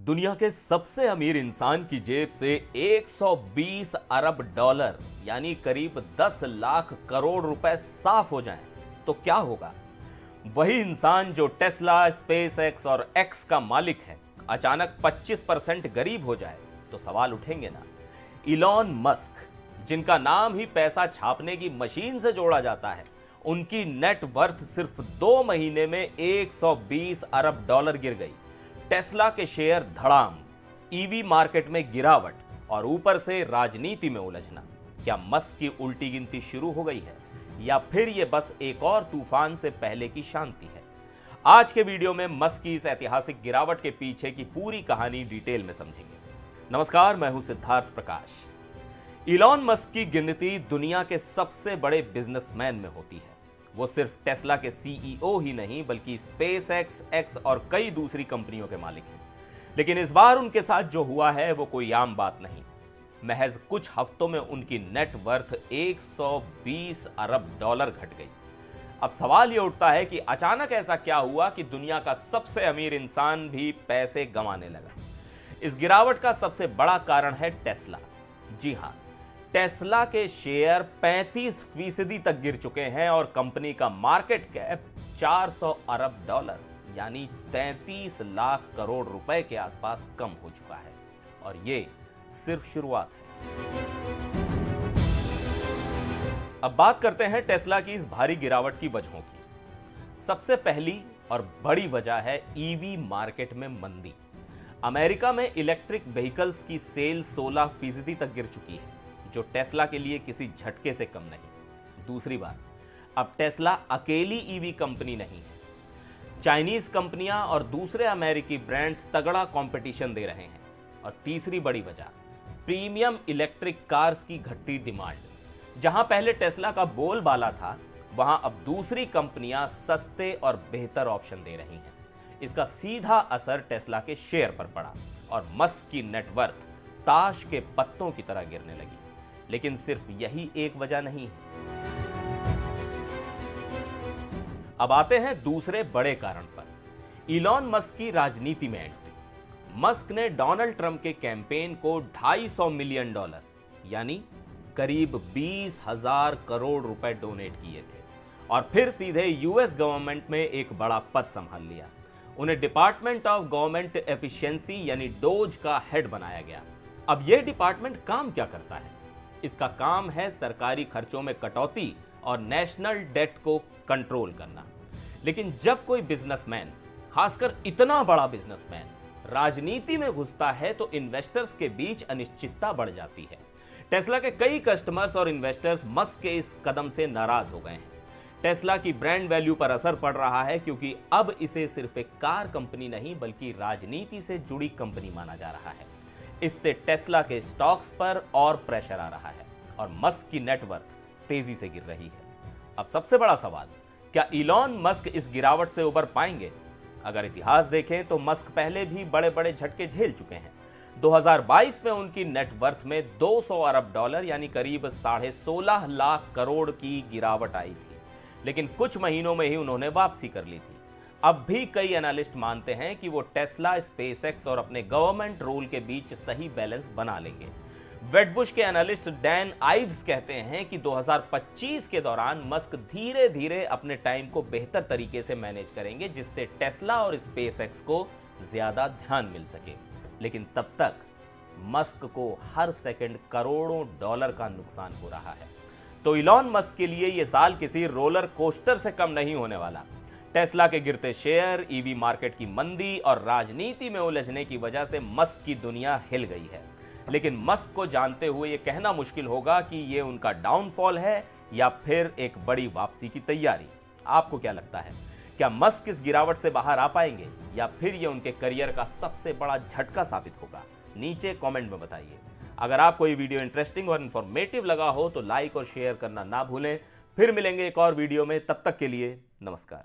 दुनिया के सबसे अमीर इंसान की जेब से 120 अरब डॉलर यानी करीब 10 लाख करोड़ रुपए साफ हो जाएं तो क्या होगा। वही इंसान जो टेस्ला, स्पेस एक्स और एक्स का मालिक है, अचानक 25% गरीब हो जाए तो सवाल उठेंगे ना। इलॉन मस्क, जिनका नाम ही पैसा छापने की मशीन से जोड़ा जाता है, उनकी नेट वर्थ सिर्फ 2 महीने में 120 अरब डॉलर गिर गई। टेस्ला के शेयर धड़ाम, ईवी मार्केट में गिरावट और ऊपर से राजनीति में उलझना। क्या मस्क की उल्टी गिनती शुरू हो गई है या फिर यह बस एक और तूफान से पहले की शांति है? आज के वीडियो में मस्क की इस ऐतिहासिक गिरावट के पीछे की पूरी कहानी डिटेल में समझेंगे। नमस्कार, मैं हूं सिद्धार्थ प्रकाश। इलॉन मस्क की गिनती दुनिया के सबसे बड़े बिजनेसमैन में होती है। वो सिर्फ टेस्ला के सीईओ ही नहीं बल्कि स्पेस एक्स और कई दूसरी कंपनियों के मालिक हैं। लेकिन इस बार उनके साथ जो हुआ है वो कोई आम बात नहीं। महज कुछ हफ्तों में उनकी नेट वर्थ 120 अरब डॉलर घट गई। अब सवाल ये उठता है कि अचानक ऐसा क्या हुआ कि दुनिया का सबसे अमीर इंसान भी पैसे गंवाने लगा। इस गिरावट का सबसे बड़ा कारण है टेस्ला। जी हां, टेस्ला के शेयर 35% तक गिर चुके हैं और कंपनी का मार्केट कैप 400 अरब डॉलर यानी 33 लाख करोड़ रुपए के आसपास कम हो चुका है। और ये सिर्फ शुरुआत है। अब बात करते हैं टेस्ला की इस भारी गिरावट की वजहों की। सबसे पहली और बड़ी वजह है ईवी मार्केट में मंदी। अमेरिका में इलेक्ट्रिक व्हीकल्स की सेल 16% तक गिर चुकी है, जो टेस्ला के लिए किसी झटके से कम नहीं। दूसरी बात, अब टेस्ला अकेली ईवी कंपनी नहीं है। चाइनीज कंपनियां और दूसरे अमेरिकी ब्रांड्स तगड़ा कंपटीशन दे रहे हैं। और तीसरी बड़ी वजह, प्रीमियम इलेक्ट्रिक कार्स की घटती डिमांड। जहां पहले टेस्ला का बोलबाला था, वहां अब दूसरी कंपनियां सस्ते और बेहतर ऑप्शन दे रही हैं। इसका सीधा असर टेस्ला के शेयर पर पड़ा और मस्क की नेटवर्थ ताश के पत्तों की तरह गिरने लगी। लेकिन सिर्फ यही एक वजह नहीं है। अब आते हैं दूसरे बड़े कारण पर, इलॉन मस्क की राजनीति में एंट्री। मस्क ने डोनाल्ड ट्रंप के कैंपेन को 250 मिलियन डॉलर यानी करीब 20,000 करोड़ रुपए डोनेट किए थे और फिर सीधे यूएस गवर्नमेंट में एक बड़ा पद संभाल लिया। उन्हें डिपार्टमेंट ऑफ गवर्नमेंट एफिशिएंसी यानी डोज का हेड बनाया गया। अब यह डिपार्टमेंट काम क्या करता है? इसका काम है सरकारी खर्चों में कटौती और नेशनल डेट को कंट्रोल करना। लेकिन जब कोई बिजनेसमैन, खासकर इतना बड़ा बिजनेसमैन, राजनीति में घुसता है तो इन्वेस्टर्स के बीच अनिश्चितता बढ़ जाती है। टेस्ला के कई कस्टमर्स और इन्वेस्टर्स मस्क के इस कदम से नाराज हो गए हैं। टेस्ला की ब्रांड वैल्यू पर असर पड़ रहा है क्योंकि अब इसे सिर्फ एक कार कंपनी नहीं बल्कि राजनीति से जुड़ी कंपनी माना जा रहा है। इससे टेस्ला के स्टॉक्स पर और प्रेशर आ रहा है और मस्क की नेटवर्थ तेजी से गिर रही है। अब सबसे बड़ा सवाल, क्या इलॉन मस्क इस गिरावट से उबर पाएंगे? अगर इतिहास देखें तो मस्क पहले भी बड़े बड़े झटके झेल चुके हैं। 2022 में उनकी नेटवर्थ में 200 अरब डॉलर यानी करीब 16.5 लाख करोड़ की गिरावट आई थी, लेकिन कुछ महीनों में ही उन्होंने वापसी कर ली थी। अब भी कई एनालिस्ट मानते हैं कि वो टेस्ला, स्पेस एक्स और अपने गवर्नमेंट रोल के बीच सही बैलेंस बना लेंगे। वेडबुश के एनालिस्ट डैन आइव्स कहते हैं कि 2025 के दौरान मस्क धीरे धीरे अपने टाइम को बेहतर तरीके से मैनेज करेंगे, जिससे टेस्ला और स्पेस एक्स को ज्यादा ध्यान मिल सके। लेकिन तब तक मस्क को हर सेकंड करोड़ों डॉलर का नुकसान हो रहा है। तो इलॉन मस्क के लिए यह साल किसी रोलर कोस्टर से कम नहीं होने वाला। टेस्ला के गिरते शेयर, ईवी मार्केट की मंदी और राजनीति में उलझने की वजह से मस्क की दुनिया हिल गई है। लेकिन मस्क को जानते हुए यह कहना मुश्किल होगा कि यह उनका डाउनफॉल है या फिर एक बड़ी वापसी की तैयारी। आपको क्या लगता है? क्या मस्क इस गिरावट से बाहर आ पाएंगे या फिर यह उनके करियर का सबसे बड़ा झटका साबित होगा? नीचे कमेंट में बताइए। अगर आपको ये वीडियो इंटरेस्टिंग और इंफॉर्मेटिव लगा हो तो लाइक और शेयर करना ना भूलें। फिर मिलेंगे एक और वीडियो में, तब तक के लिए नमस्कार।